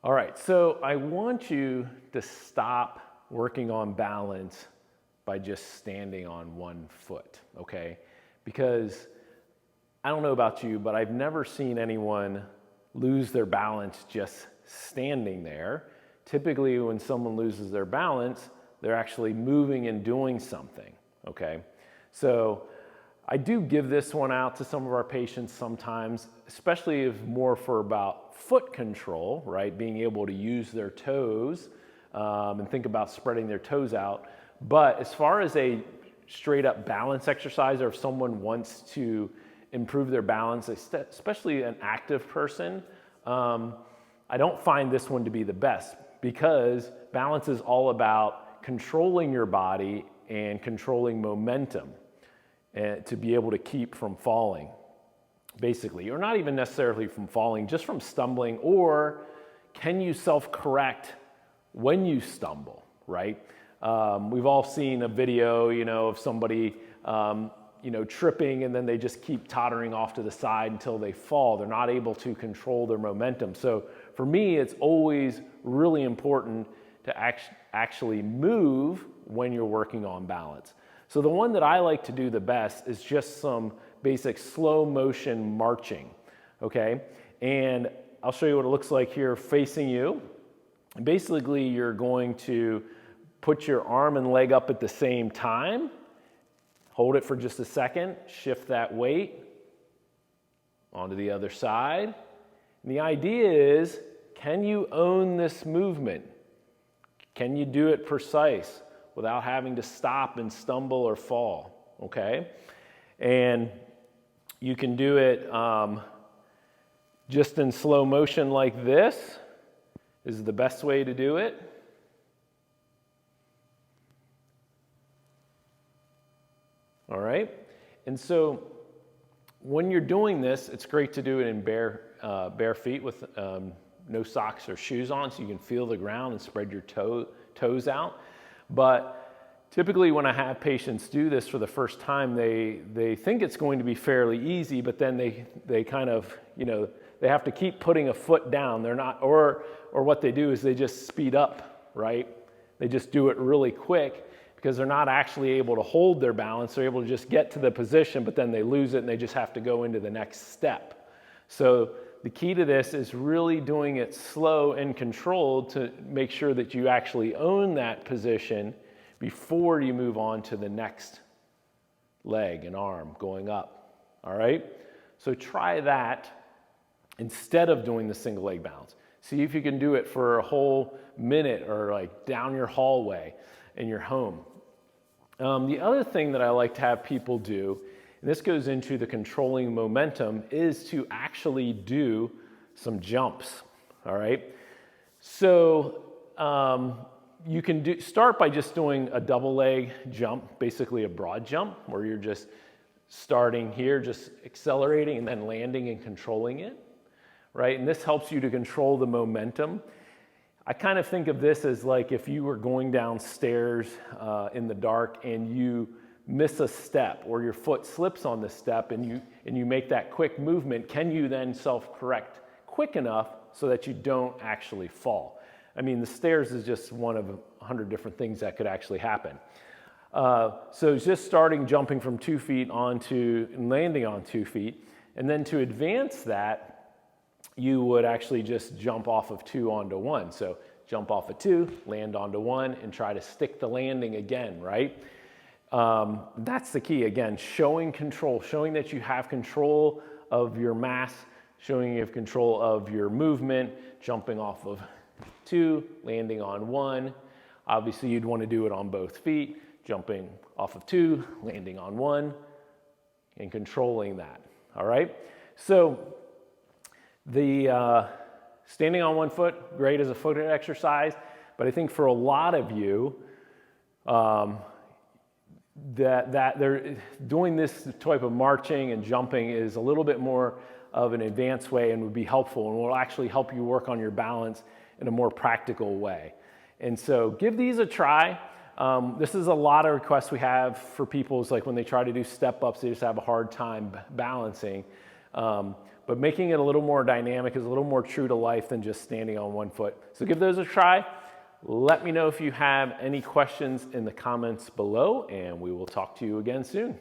All right, so I want you to stop working on balance by just standing on one foot, okay? Because I don't know about you, but I've never seen anyone lose their balance just standing there. Typically, when someone loses their balance, they're actually moving and doing something, okay? So I do give this one out to some of our patients sometimes, especially if more for about foot control, right? Being able to use their toes and think about spreading their toes out. But as far as a straight up balance exercise, or if someone wants to improve their balance, especially an active person, I don't find this one to be the best, because balance is all about controlling your body and controlling momentum and to be able to keep from falling, basically, or not even necessarily from falling, just from stumbling. Or can you self-correct when you stumble, right? We've all seen a video, of somebody, tripping, and then they just keep tottering off to the side until they fall. They're not able to control their momentum. So for me, it's always really important to actually move when you're working on balance. So the one that I like to do the best is just some basic slow motion marching, okay? And I'll show you what it looks like here facing you. And basically, you're going to put your arm and leg up at the same time, hold it for just a second, shift that weight onto the other side. And the idea is, can you own this movement? Can you do it precise without having to stop and stumble or fall, okay? And you can do it just in slow motion like this is the best way to do it. All right, and so when you're doing this, it's great to do it in bare feet with no socks or shoes on, so you can feel the ground and spread your toes out. But typically when I have patients do this for the first time, they think it's going to be fairly easy, but then they kind of, they have to keep putting a foot down. They're not, or what they do is they just speed up, right? They just do it really quick, because they're not actually able to hold their balance. They're able to just get to the position, but then they lose it and they just have to go into the next step. So the key to this is really doing it slow and controlled to make sure that you actually own that position before you move on to the next leg and arm going up, all right? So try that instead of doing the single leg balance. See if you can do it for a whole minute, or like down your hallway in your home. The other thing that I like to have people do, and this goes into the controlling momentum, is to actually do some jumps, all right? So you can start by just doing a double leg jump, basically a broad jump, where you're just starting here, just accelerating and then landing and controlling it, right? And this helps you to control the momentum. I kind of think of this as like if you were going downstairs in the dark and you miss a step, or your foot slips on the step, and you make that quick movement, can you then self-correct quick enough so that you don't actually fall? I mean, the stairs is just one of 100 different things that could actually happen. So just starting jumping from 2 feet onto and landing on 2 feet, and then to advance that, you would actually just jump off of 2 onto 1. So jump off of 2, land onto 1, and try to stick the landing again, right? That's the key. Again, showing control, showing that you have control of your mass, showing you have control of your movement, jumping off of 2, landing on 1. Obviously, you'd want to do it on both feet, jumping off of 2, landing on 1, and controlling that, all right? So the standing on one foot, great as a foot exercise, but I think for a lot of you, that they're doing this type of marching and jumping is a little bit more of an advanced way and would be helpful, and will actually help you work on your balance in a more practical way. And so give these a try. This is a lot of requests we have for people, is like when they try to do step ups, they just have a hard time balancing. But but making it a little more dynamic is a little more true to life than just standing on one foot. So give those a try. Let me know if you have any questions in the comments below, and we will talk to you again soon.